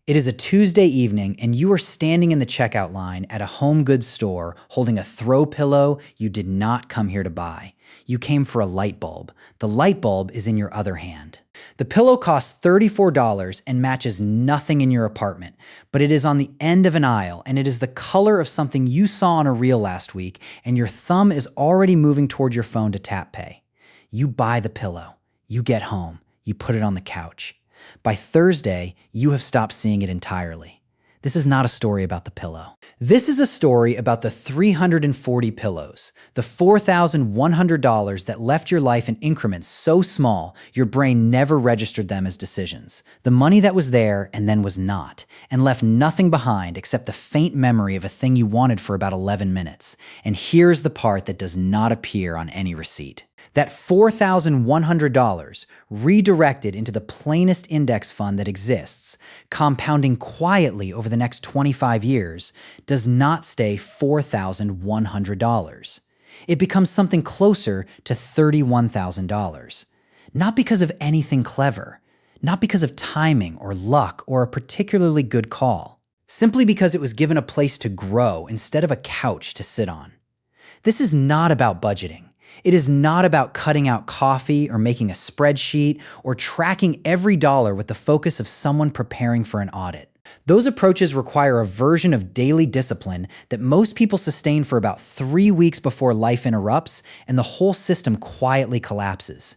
It is a Tuesday evening, and you are standing in the checkout line at a home goods store holding a throw pillow you did not come here to buy. You came for a light bulb. The light bulb is in your other hand. The pillow costs $34 and matches nothing in your apartment, but it is on the end of an aisle, and it is the color of something you saw on a reel last week, and your thumb is already moving toward your phone to tap pay. You buy the pillow. You get home. You put it on the couch. By Thursday, you have stopped seeing it entirely. This is not a story about the pillow. This is a story about the 340 pillows, the $4,100 that left your life in increments so small your brain never registered them as decisions. The money that was there and then was not, and left nothing behind except the faint memory of a thing you wanted for about 11 minutes. And here's the part that does not appear on any receipt. That $4,100 redirected into the plainest index fund that exists, compounding quietly over the next 25 years, does not stay $4,100. It becomes something closer to $31,000. Not because of anything clever, not because of timing or luck or a particularly good call, simply because it was given a place to grow instead of a couch to sit on. This is not about budgeting. It is not about cutting out coffee or making a spreadsheet or tracking every dollar with the focus of someone preparing for an audit. Those approaches require a version of daily discipline that most people sustain for about 3 weeks before life interrupts and the whole system quietly collapses.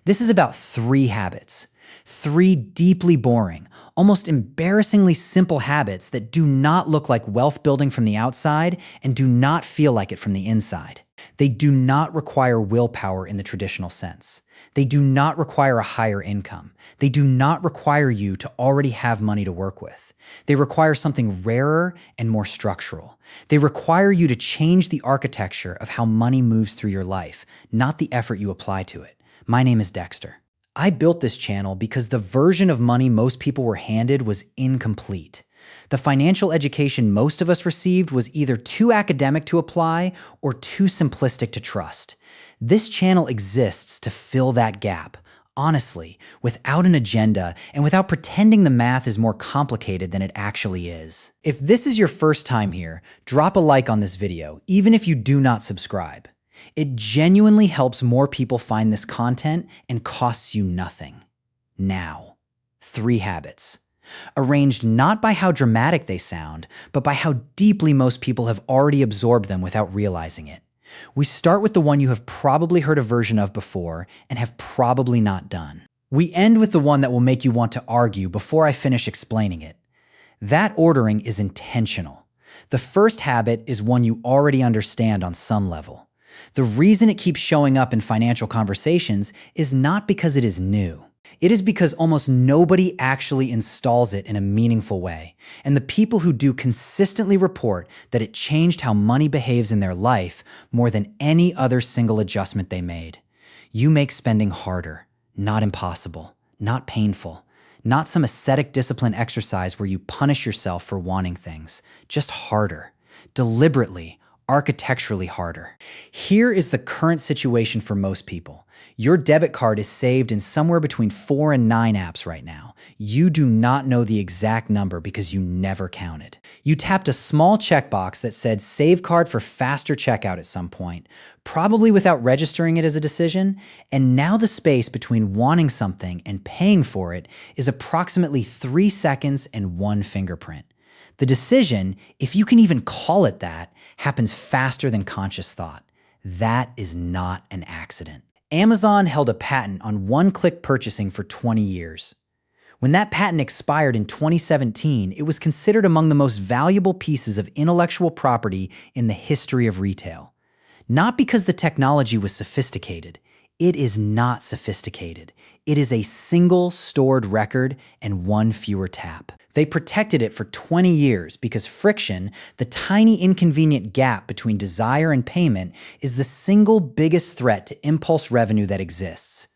This is about 3 habits. 3 deeply boring, almost embarrassingly simple habits that do not look like wealth building from the outside and do not feel like it from the inside. They do not require willpower in the traditional sense. They do not require a higher income. They do not require you to already have money to work with. They require something rarer and more structural. They require you to change the architecture of how money moves through your life, not the effort you apply to it. My name is Dexter. I built this channel because the version of money most people were handed was incomplete. The financial education most of us received was either too academic to apply or too simplistic to trust. This channel exists to fill that gap, honestly, without an agenda and without pretending the math is more complicated than it actually is. If this is your first time here, drop a like on this video, even if you do not subscribe. It genuinely helps more people find this content and costs you nothing. Now, 3 habits. Arranged not by how dramatic they sound, but by how deeply most people have already absorbed them without realizing it. We start with the one you have probably heard a version of before and have probably not done. We end with the one that will make you want to argue before I finish explaining it. That ordering is intentional. The first habit is one you already understand on some level. The reason it keeps showing up in financial conversations is not because it is new. It is because almost nobody actually installs it in a meaningful way, and the people who do consistently report that it changed how money behaves in their life more than any other single adjustment they made. You make spending harder, not impossible, not painful, not some ascetic discipline exercise where you punish yourself for wanting things, just harder, deliberately, architecturally harder. Here is the current situation for most people. Your debit card is saved in somewhere between 4 and 9 apps right now. You do not know the exact number because you never counted. You tapped a small checkbox that said save card for faster checkout at some point, probably without registering it as a decision, and now the space between wanting something and paying for it is approximately 3 seconds and 1 fingerprint. The decision, if you can even call it that, happens faster than conscious thought. That is not an accident. Amazon held a patent on one-click purchasing for 20 years. When that patent expired in 2017, it was considered among the most valuable pieces of intellectual property in the history of retail. Not because the technology was sophisticated. It is not sophisticated. It is a single stored record and 1 fewer tap. They protected it for 20 years because friction, the tiny inconvenient gap between desire and payment, is the single biggest threat to impulse revenue that exists.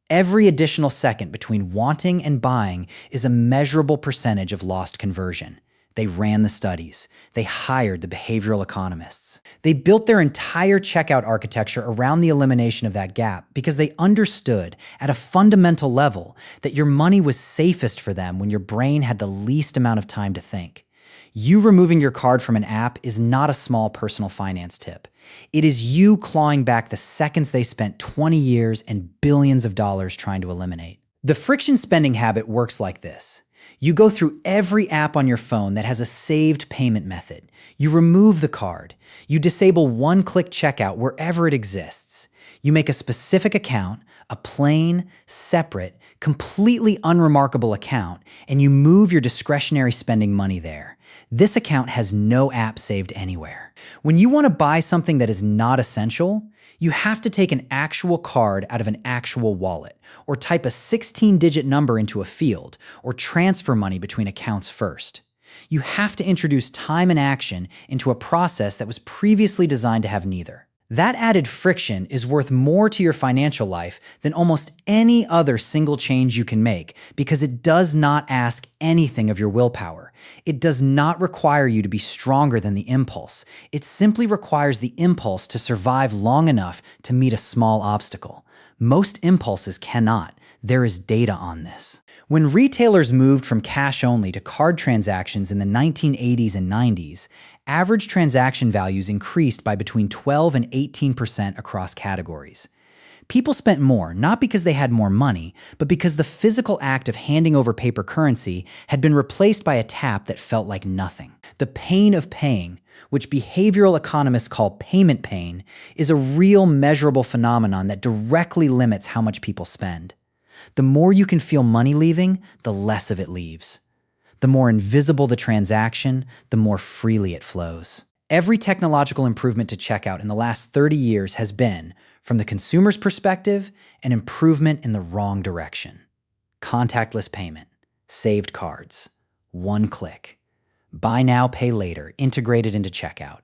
Every additional second between wanting and buying is a measurable percentage of lost conversion. They ran the studies. They hired the behavioral economists. They built their entire checkout architecture around the elimination of that gap because they understood at a fundamental level that your money was safest for them when your brain had the least amount of time to think. You removing your card from an app is not a small personal finance tip. It is you clawing back the seconds they spent 20 years and billions of dollars trying to eliminate. The friction spending habit works like this. You go through every app on your phone that has a saved payment method. You remove the card. You disable one-click checkout wherever it exists. You make a specific account, a plain, separate, completely unremarkable account, and you move your discretionary spending money there. This account has no app saved anywhere. When you want to buy something that is not essential, you have to take an actual card out of an actual wallet, or type a 16-digit number into a field, or transfer money between accounts first. You have to introduce time and action into a process that was previously designed to have neither. That added friction is worth more to your financial life than almost any other single change you can make because it does not ask anything of your willpower. It does not require you to be stronger than the impulse. It simply requires the impulse to survive long enough to meet a small obstacle. Most impulses cannot. There is data on this. When retailers moved from cash only to card transactions in the 1980s and 90s, average transaction values increased by between 12 and 18% across categories. People spent more, not because they had more money, but because the physical act of handing over paper currency had been replaced by a tap that felt like nothing. The pain of paying, which behavioral economists call payment pain, is a real measurable phenomenon that directly limits how much people spend. The more you can feel money leaving, the less of it leaves. The more invisible the transaction, the more freely it flows. Every technological improvement to checkout in the last 30 years has been, from the consumer's perspective, an improvement in the wrong direction. Contactless payment, saved cards, one click, buy now, pay later, integrated into checkout,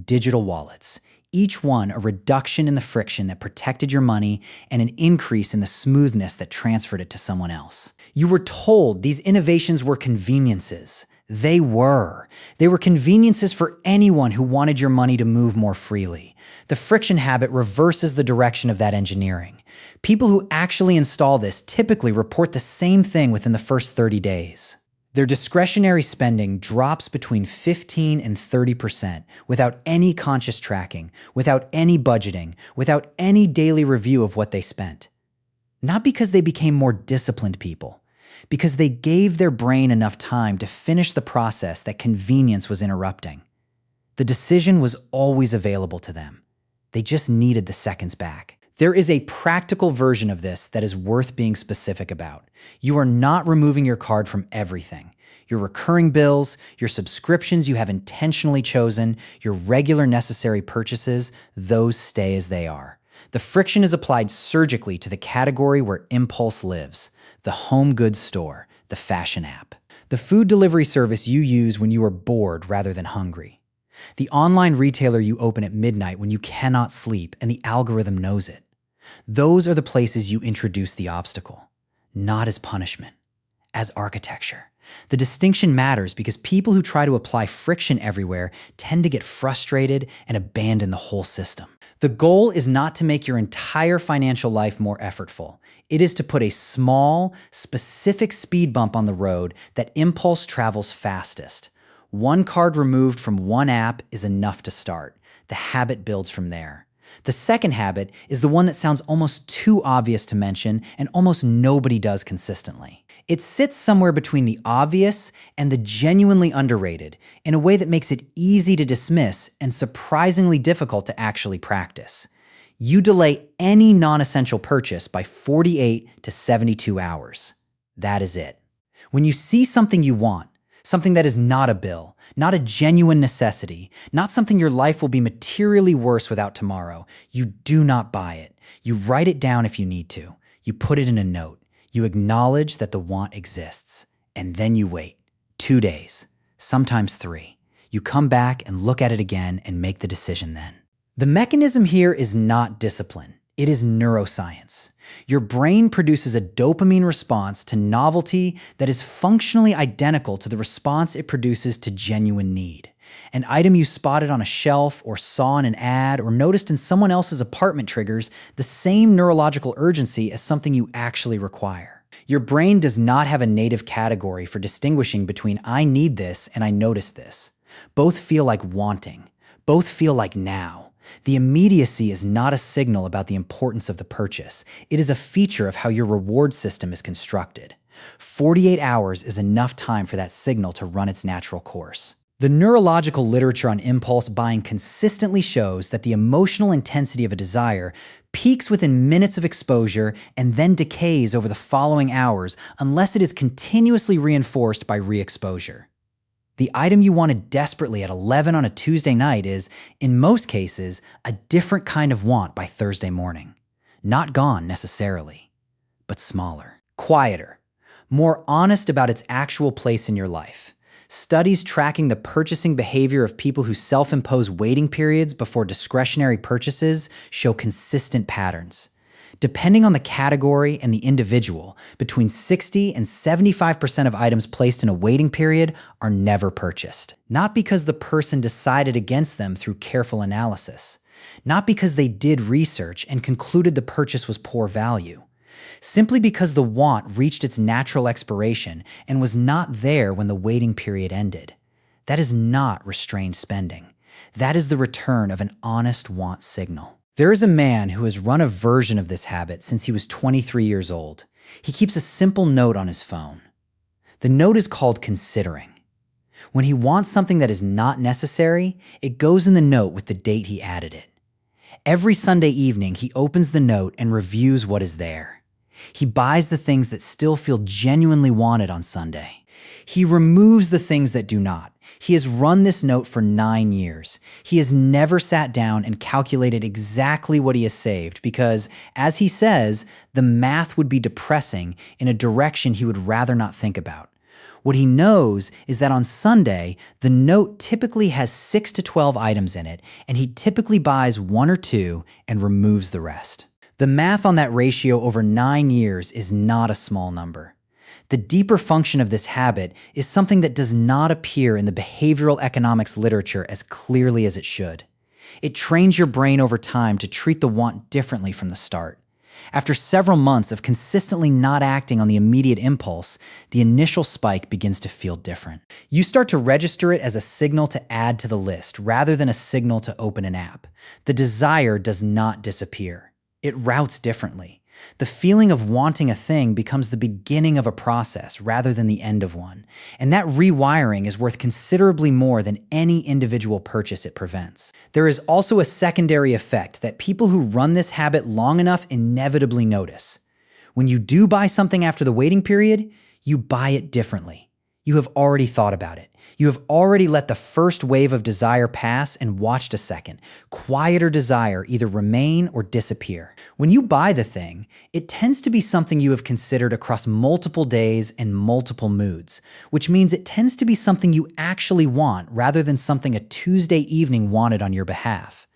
digital wallets, each one a reduction in the friction that protected your money and an increase in the smoothness that transferred it to someone else. You were told these innovations were conveniences. They were. They were conveniences for anyone who wanted your money to move more freely. The friction habit reverses the direction of that engineering. People who actually install this typically report the same thing within the first 30 days. Their discretionary spending drops between 15 and 30% without any conscious tracking, without any budgeting, without any daily review of what they spent. Not because they became more disciplined people, because they gave their brain enough time to finish the process that convenience was interrupting. The decision was always available to them. They just needed the seconds back. There is a practical version of this that is worth being specific about. You are not removing your card from everything. Your recurring bills, your subscriptions you have intentionally chosen, your regular necessary purchases, those stay as they are. The friction is applied surgically to the category where impulse lives, the home goods store, the fashion app, the food delivery service you use when you are bored rather than hungry, the online retailer you open at midnight when you cannot sleep and the algorithm knows it. Those are the places you introduce the obstacle, not as punishment, as architecture. The distinction matters because people who try to apply friction everywhere tend to get frustrated and abandon the whole system. The goal is not to make your entire financial life more effortful. It is to put a small, specific speed bump on the road that impulse travels fastest. One card removed from one app is enough to start. The habit builds from there. The second habit is the one that sounds almost too obvious to mention and almost nobody does consistently. It sits somewhere between the obvious and the genuinely underrated in a way that makes it easy to dismiss and surprisingly difficult to actually practice. You delay any non-essential purchase by 48 to 72 hours. That is it. When you see something you want, something that is not a bill, not a genuine necessity, not something your life will be materially worse without tomorrow, you do not buy it. You write it down if you need to. You put it in a note. You acknowledge that the want exists. And then you wait. 2 days, sometimes 3. You come back and look at it again and make the decision then. The mechanism here is not discipline. It is neuroscience. Your brain produces a dopamine response to novelty that is functionally identical to the response it produces to genuine need. An item you spotted on a shelf or saw in an ad or noticed in someone else's apartment triggers the same neurological urgency as something you actually require. Your brain does not have a native category for distinguishing between I need this and I notice this. Both feel like wanting. Both feel like now. The immediacy is not a signal about the importance of the purchase. It is a feature of how your reward system is constructed. 48 hours is enough time for that signal to run its natural course. The neurological literature on impulse buying consistently shows that the emotional intensity of a desire peaks within minutes of exposure and then decays over the following hours unless it is continuously reinforced by re-exposure. The item you wanted desperately at 11 on a Tuesday night is, in most cases, a different kind of want by Thursday morning. Not gone necessarily, but smaller, quieter, more honest about its actual place in your life. Studies tracking the purchasing behavior of people who self-impose waiting periods before discretionary purchases show consistent patterns. Depending on the category and the individual, between 60 and 75% of items placed in a waiting period are never purchased. Not because the person decided against them through careful analysis. Not because they did research and concluded the purchase was poor value. Simply because the want reached its natural expiration and was not there when the waiting period ended. That is not restrained spending. That is the return of an honest want signal. There is a man who has run a version of this habit since he was 23 years old. He keeps a simple note on his phone. The note is called considering. When he wants something that is not necessary, it goes in the note with the date he added it. Every Sunday evening, he opens the note and reviews what is there. He buys the things that still feel genuinely wanted on Sunday. He removes the things that do not. He has run this note for 9 years. He has never sat down and calculated exactly what he has saved because, as he says, the math would be depressing in a direction he would rather not think about. What he knows is that on Sunday, the note typically has 6 to 12 items in it, and he typically buys 1 or 2 and removes the rest. The math on that ratio over 9 years is not a small number. The deeper function of this habit is something that does not appear in the behavioral economics literature as clearly as it should. It trains your brain over time to treat the want differently from the start. After several months of consistently not acting on the immediate impulse, the initial spike begins to feel different. You start to register it as a signal to add to the list rather than a signal to open an app. The desire does not disappear. It routes differently. The feeling of wanting a thing becomes the beginning of a process rather than the end of one. And that rewiring is worth considerably more than any individual purchase it prevents. There is also a secondary effect that people who run this habit long enough inevitably notice. When you do buy something after the waiting period, you buy it differently. You have already thought about it. You have already let the first wave of desire pass and watched a second. Quieter desire either remain or disappear. When you buy the thing, it tends to be something you have considered across multiple days and multiple moods, which means it tends to be something you actually want rather than something a Tuesday evening wanted on your behalf.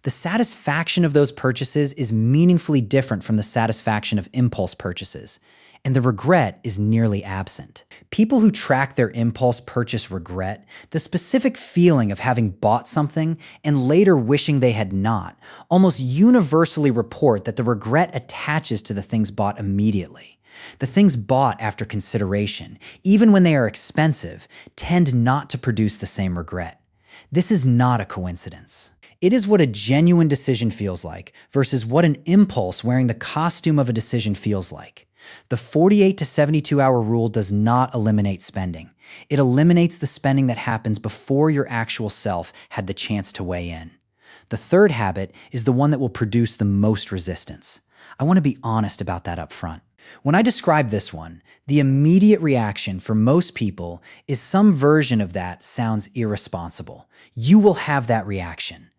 The satisfaction of those purchases is meaningfully different from the satisfaction of impulse purchases. And the regret is nearly absent. People who track their impulse purchase regret, the specific feeling of having bought something and later wishing they had not, almost universally report that the regret attaches to the things bought immediately. The things bought after consideration, even when they are expensive, tend not to produce the same regret. This is not a coincidence. It is what a genuine decision feels like versus what an impulse wearing the costume of a decision feels like. The 48 to 72 hour rule does not eliminate spending. It eliminates the spending that happens before your actual self had the chance to weigh in. The third habit is the one that will produce the most resistance. I want to be honest about that up front. When I describe this one, the immediate reaction for most people is some version of that sounds irresponsible. You will have that reaction.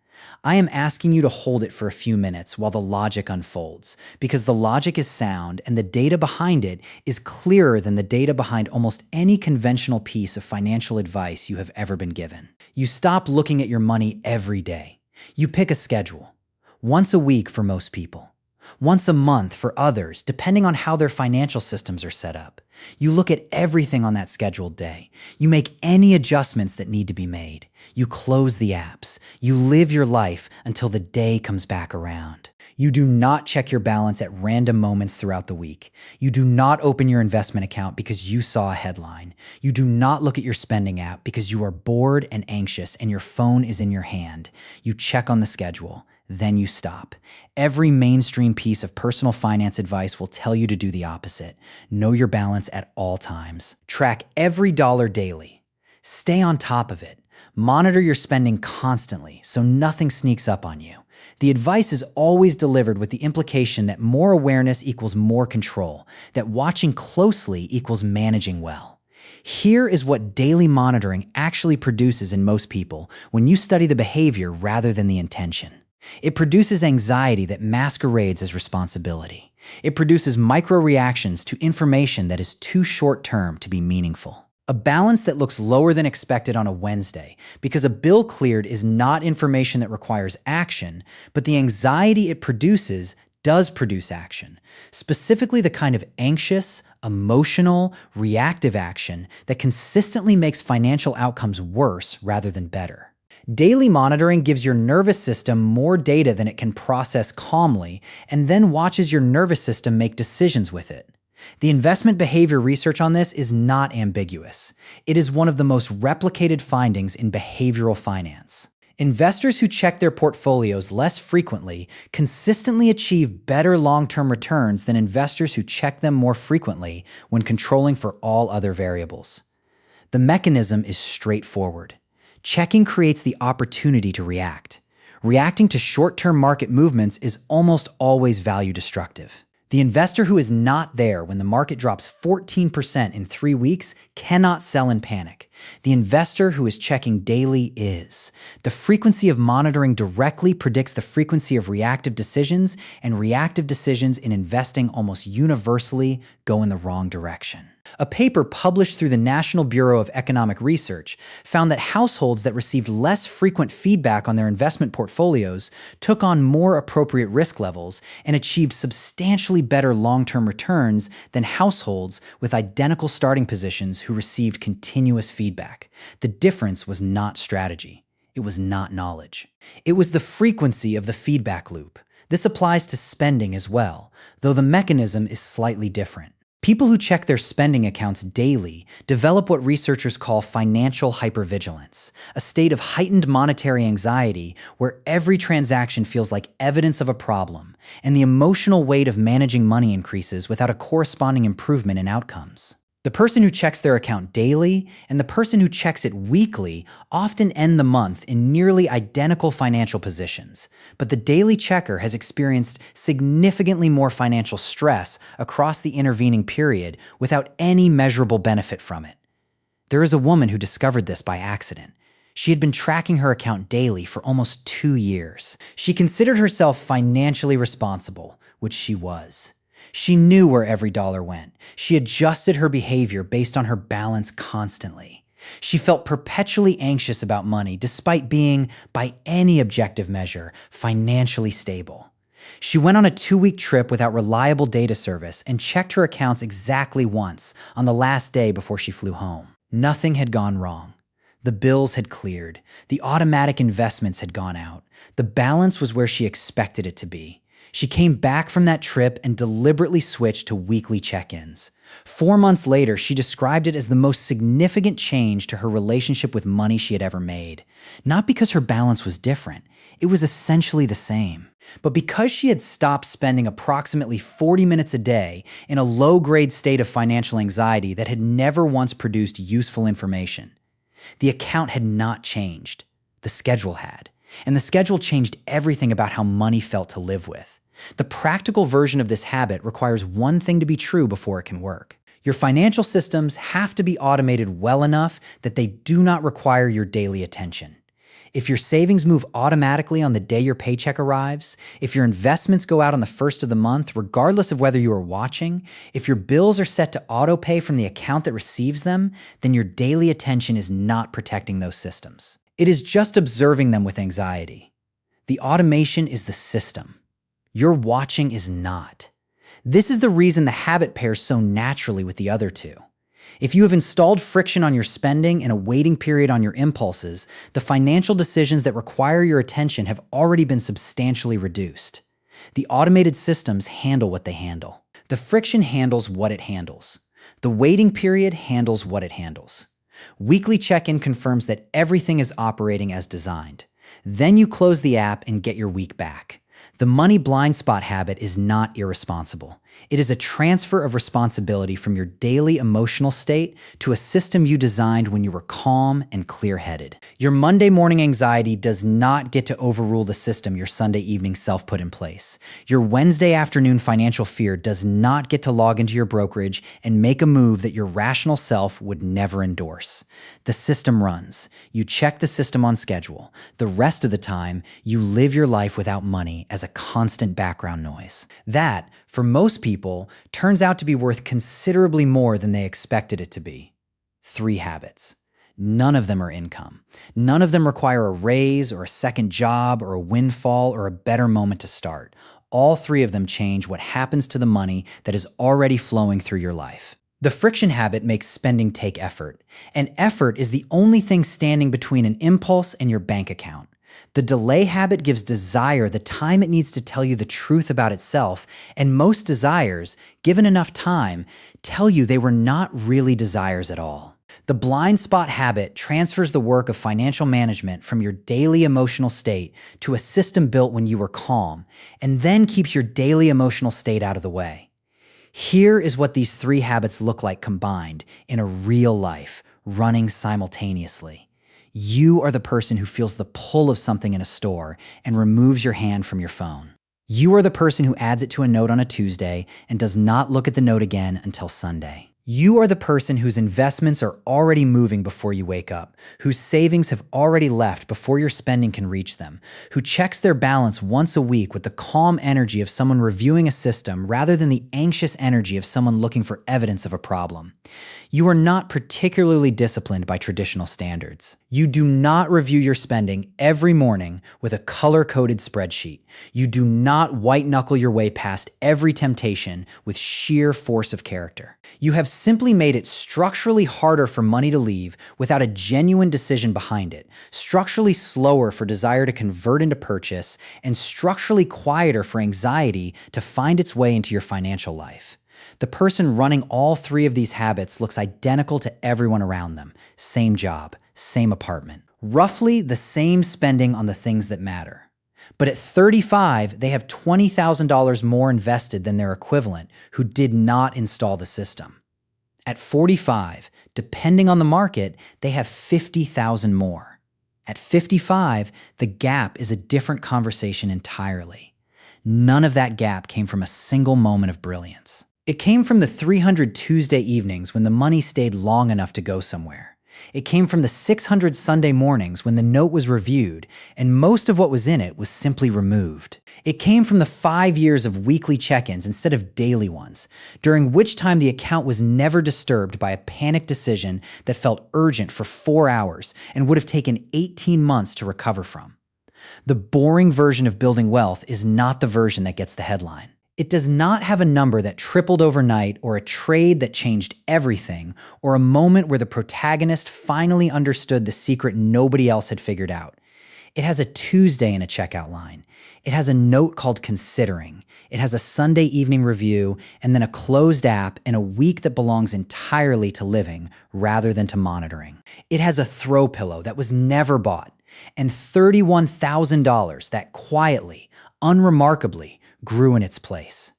I am asking you to hold it for a few minutes while the logic unfolds, because the logic is sound and the data behind it is clearer than the data behind almost any conventional piece of financial advice you have ever been given. You stop looking at your money every day. You pick a schedule. Once a week for most people. Once a month for others, depending on how their financial systems are set up. You look at everything on that scheduled day. You make any adjustments that need to be made. You close the apps. You live your life until the day comes back around. You do not check your balance at random moments throughout the week. You do not open your investment account because you saw a headline. You do not look at your spending app because you are bored and anxious and your phone is in your hand. You check on the schedule. Then you stop. Every mainstream piece of personal finance advice will tell you to do the opposite. Know your balance at all times. Track every dollar daily. Stay on top of it. Monitor your spending constantly so nothing sneaks up on you. The advice is always delivered with the implication that more awareness equals more control, that watching closely equals managing well. Here is what daily monitoring actually produces in most people when you study the behavior rather than the intention. It produces anxiety that masquerades as responsibility. It produces micro-reactions to information that is too short-term to be meaningful. A balance that looks lower than expected on a Wednesday because a bill cleared is not information that requires action, but the anxiety it produces does produce action, specifically the kind of anxious, emotional, reactive action that consistently makes financial outcomes worse rather than better. Daily monitoring gives your nervous system more data than it can process calmly and then watches your nervous system make decisions with it. The investment behavior research on this is not ambiguous. It is one of the most replicated findings in behavioral finance. Investors who check their portfolios less frequently consistently achieve better long-term returns than investors who check them more frequently when controlling for all other variables. The mechanism is straightforward. Checking creates the opportunity to react. Reacting to short-term market movements is almost always value destructive. The investor who is not there when the market drops 14% in 3 weeks cannot sell in panic. The investor who is checking daily is. The frequency of monitoring directly predicts the frequency of reactive decisions, and reactive decisions in investing almost universally go in the wrong direction. A paper published through the National Bureau of Economic Research found that households that received less frequent feedback on their investment portfolios took on more appropriate risk levels and achieved substantially better long-term returns than households with identical starting positions who received continuous feedback. The difference was not strategy. It was not knowledge. It was the frequency of the feedback loop. This applies to spending as well, though the mechanism is slightly different. People who check their spending accounts daily develop what researchers call financial hypervigilance, a state of heightened monetary anxiety where every transaction feels like evidence of a problem, and the emotional weight of managing money increases without a corresponding improvement in outcomes. The person who checks their account daily and the person who checks it weekly often end the month in nearly identical financial positions, but the daily checker has experienced significantly more financial stress across the intervening period without any measurable benefit from it. There is a woman who discovered this by accident. She had been tracking her account daily for almost 2 years. She considered herself financially responsible, which she was. She knew where every dollar went. She adjusted her behavior based on her balance constantly. She felt perpetually anxious about money despite being, by any objective measure, financially stable. She went on a 2-week trip without reliable data service and checked her accounts exactly once on the last day before she flew home. Nothing had gone wrong. The bills had cleared. The automatic investments had gone out. The balance was where she expected it to be. She came back from that trip and deliberately switched to weekly check-ins. 4 months later, she described it as the most significant change to her relationship with money she had ever made. Not because her balance was different. It was essentially the same. But because she had stopped spending approximately 40 minutes a day in a low-grade state of financial anxiety that had never once produced useful information. The account had not changed. The schedule had. And the schedule changed everything about how money felt to live with. The practical version of this habit requires one thing to be true before it can work. Your financial systems have to be automated well enough that they do not require your daily attention. If your savings move automatically on the day your paycheck arrives, if your investments go out on the first of the month, regardless of whether you are watching, if your bills are set to auto-pay from the account that receives them, then your daily attention is not protecting those systems. It is just observing them with anxiety. The automation is the system. Your watching is not. This is the reason the habit pairs so naturally with the other two. If you have installed friction on your spending and a waiting period on your impulses, the financial decisions that require your attention have already been substantially reduced. The automated systems handle what they handle. The friction handles what it handles. The waiting period handles what it handles. Weekly check-in confirms that everything is operating as designed. Then you close the app and get your week back. The money blind spot habit is not irresponsible. It is a transfer of responsibility from your daily emotional state to a system you designed when you were calm and clear-headed. Your Monday morning anxiety does not get to overrule the system your Sunday evening self put in place. Your Wednesday afternoon financial fear does not get to log into your brokerage and make a move that your rational self would never endorse. The system runs. You check the system on schedule. The rest of the time, you live your life without money as a constant background noise. That, for most people, turns out to be worth considerably more than they expected it to be. 3 habits. None of them are income. None of them require a raise or a second job or a windfall or a better moment to start. All 3 of them change what happens to the money that is already flowing through your life. The friction habit makes spending take effort, and effort is the only thing standing between an impulse and your bank account. The delay habit gives desire the time it needs to tell you the truth about itself, and most desires, given enough time, tell you they were not really desires at all. The blind spot habit transfers the work of financial management from your daily emotional state to a system built when you were calm, and then keeps your daily emotional state out of the way. Here is what these 3 habits look like combined in a real life, running simultaneously. You are the person who feels the pull of something in a store and removes your hand from your phone. You are the person who adds it to a note on a Tuesday and does not look at the note again until Sunday. You are the person whose investments are already moving before you wake up, whose savings have already left before your spending can reach them, who checks their balance once a week with the calm energy of someone reviewing a system rather than the anxious energy of someone looking for evidence of a problem. You are not particularly disciplined by traditional standards. You do not review your spending every morning with a color-coded spreadsheet. You do not white-knuckle your way past every temptation with sheer force of character. You have simply made it structurally harder for money to leave without a genuine decision behind it, structurally slower for desire to convert into purchase, and structurally quieter for anxiety to find its way into your financial life. The person running all 3 of these habits looks identical to everyone around them. Same job, same apartment, roughly the same spending on the things that matter. But at 35, they have $20,000 more invested than their equivalent who did not install the system. At 45, depending on the market, they have $50,000 more. At 55, the gap is a different conversation entirely. None of that gap came from a single moment of brilliance. It came from the 300 Tuesday evenings when the money stayed long enough to go somewhere. It came from the 600 Sunday mornings when the note was reviewed and most of what was in it was simply removed. It came from the 5 years of weekly check-ins instead of daily ones, during which time the account was never disturbed by a panicked decision that felt urgent for 4 hours and would have taken 18 months to recover from. The boring version of building wealth is not the version that gets the headline. It does not have a number that tripled overnight or a trade that changed everything or a moment where the protagonist finally understood the secret nobody else had figured out. It has a Tuesday in a checkout line. It has a note called considering. It has a Sunday evening review and then a closed app and a week that belongs entirely to living rather than to monitoring. It has a throw pillow that was never bought and $31,000 that quietly, unremarkably, grew in its place.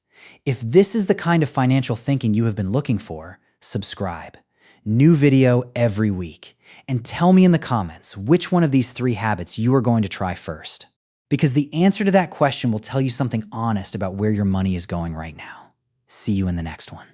If this is the kind of financial thinking you have been looking for, subscribe. New video every week. And tell me in the comments which one of these 3 habits you are going to try first. Because the answer to that question will tell you something honest about where your money is going right now. See you in the next one.